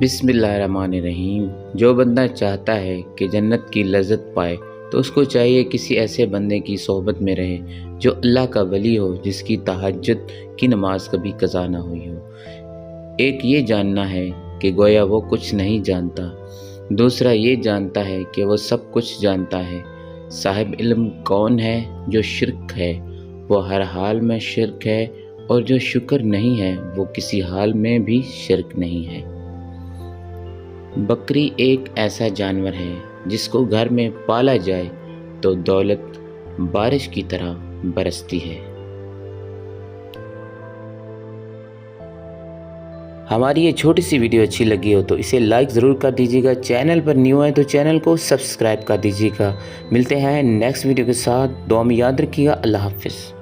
بسم اللہ الرحمن الرحیم۔ جو بندہ چاہتا ہے کہ جنت کی لذت پائے تو اس کو چاہیے کسی ایسے بندے کی صحبت میں رہے جو اللہ کا ولی ہو، جس کی تہجد کی نماز کبھی قضا نہ ہوئی ہو۔ ایک یہ جاننا ہے کہ گویا وہ کچھ نہیں جانتا، دوسرا یہ جانتا ہے کہ وہ سب کچھ جانتا ہے۔ صاحب علم کون ہے؟ جو شرک ہے وہ ہر حال میں شرک ہے، اور جو شکر نہیں ہے وہ کسی حال میں بھی شرک نہیں ہے۔ بکری ایک ایسا جانور ہے جس کو گھر میں پالا جائے تو دولت بارش کی طرح برستی ہے۔ ہماری یہ چھوٹی سی ویڈیو اچھی لگی ہو تو اسے لائک ضرور کر دیجیے گا، چینل پر نیو ہے تو چینل کو سبسکرائب کر دیجیے گا۔ ملتے ہیں نیکسٹ ویڈیو کے ساتھ، دعا میں یاد رکھیے گا۔ اللہ حافظ۔